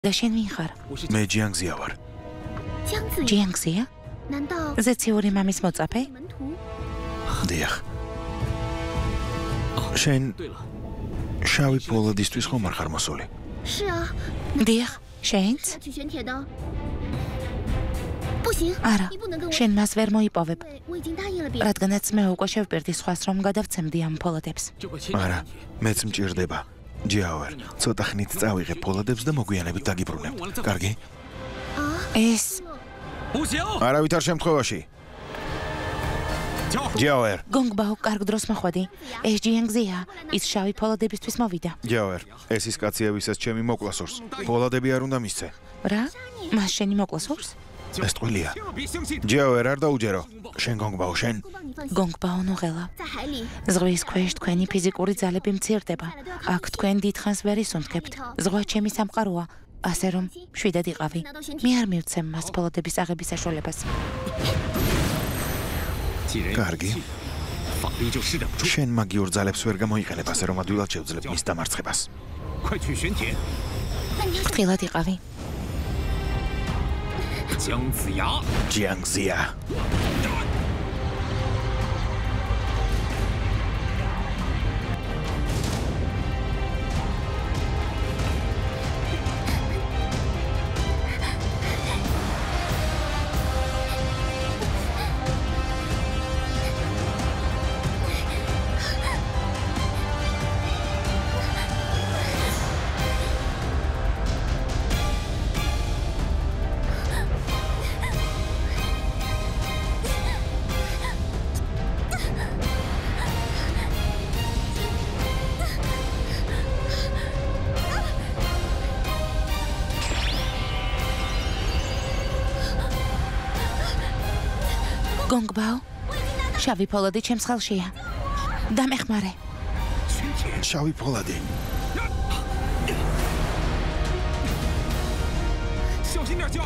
და შენ ვინ ხარ? მე ჯიანგზია ვარ. ჯიანგზია? ზეციური მამის მოწაფე? დიახ. შენ შავი პოლადისთვის ხომ არ ხარ მოსული? დიახ, შენც? არა, შენ მას ვერ მოიპოვებ. რადგანაც მე უკვე შევპირდი სხვას რომ გადავცემდი ამ პოლადებს. არა, მეც მჭირდება. ჯიაوير, ცოტა ხნით წავიღებ პოლადებს და მოგვიანებით დაგიბრუნებთ. კარგი? ეს არავითარ შემთხვევაში. ჯიაوير. გონგბაო, კარგ დროს მოხვედი. ეს ჯიანგზია, ის შავი პოლადებისთვის მოვიდა. ჯიაوير, ეს ის კაცია, ვისაც ჩემი მოკლა სურს. პოლადები არ უნდა მისცე. რა? მას შენი მოკლა სურს? ეს ტყუილია. ჯიაوير, არ დაუჯერო. შენ გონგბაო, შენ. გონგბაო ნუღელა. ზღვის ქვეშ თქვენი ფიზიკური ძალები მცირდება. აქ თქვენ დიდხანს ვერ ისუნთქებთ. ზღვა ჩემი სამყაროა, ასე რომ შვიდად იყავი. მე არ მივცემ მას პოლადების აღების საშუალებას. კარგი. შენ მაგიურ ძალებს ვერ გამოიყენებ, ასე რომ ადვილად შევძლებ მის დამარცხებას. ფრთხილად იყავი. ჯიანგზია. გონგბაო, შავი პოლადი ჩემს ხელშია. დამეხმარე. შავი პოლადი.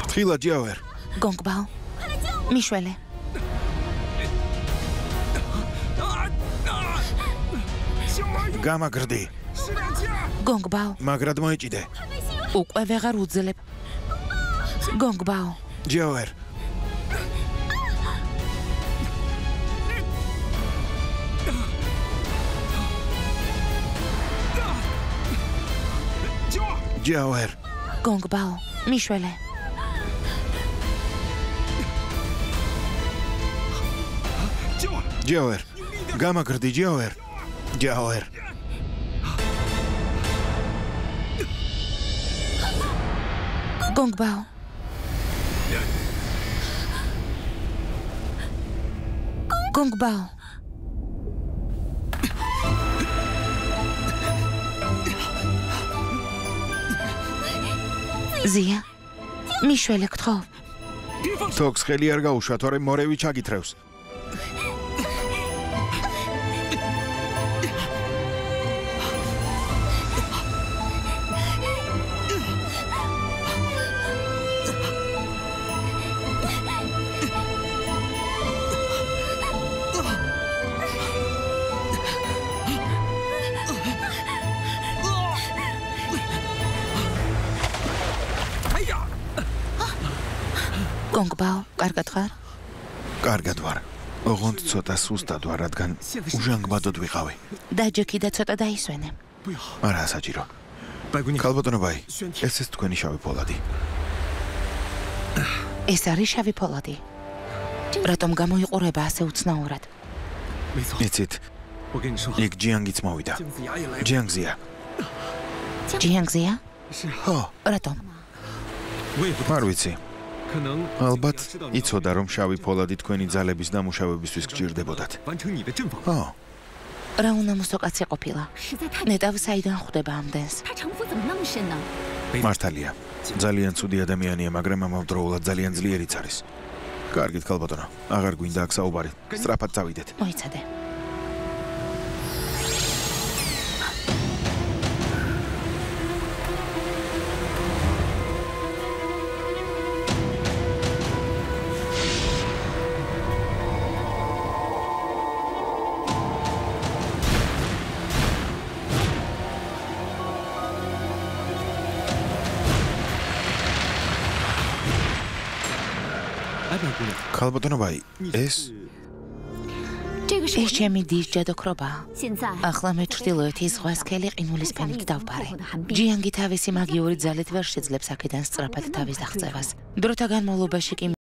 ფრთხილად ჯიაوير. გონგბაო, მიშველე. გამაგრდი. გონგბაო, მაგრად მოიჭიდე. უკვე ვეღარ უძლებ. გონგბაო. ჯიაوير. ჯიაوير. გონგბაო, მიშველე. ჯიაوير. გამაგრდი ჯიაوير. ჯიაوير. გონგბაო. გონგბაო. ზია, მიშველე გთხოვ. თოქს ხელი არ გაუშვა, თორემ მორევი ჩაგითრევს. გონგბაო, კარგად ხარ? კარგად ვარ. ოღონდ ცოტა სუსტად ვარ, რადგან უჟანგბადოდ ვიყავი. დაჯექი და ცოტა დაისვენე. არა საჭირო. ქალბატონო, ეს თქვენი შავი პოლადი. ეს არის შავი პოლადი. რატომ გამოიყურება ასე უცნაურად? იცით, იქ ჯიანგიც მოვიდა. ჯიანგზია. ჯიანგზია? ხო. რატომ? არ ვიცი. ალბათ იცოდა რომ შავი პოლადი თქვენი ძალების დამუშავებისთვის გჭირდებოდათ. ხო. რა უნამოსო კაცი ყოფილა. ნეტავ საიდან ხვდება ამდენს? მართალია. ძალიან ცუდი ადამიანია, მაგრამ ამავდროულად ძალიან ძლიერიც არის. კარგით, ქალბატონო. აღარ გვინდა აქ საუბარი. სწრაფად წავიდეთ. მოიცადე. ქალბატონო ბაი, ეს ეს ჩემი დის ჯადოქრობაა. ახლა მე ჩრდილოეთის ზღვას სქელი ყინულის ფენით დავბარე. ჯიანგი თავისი მაგიური ძალით ვერ შეძლებს აქედან სწრაფად თავის აღწევას. დროთა განმავლობაში კი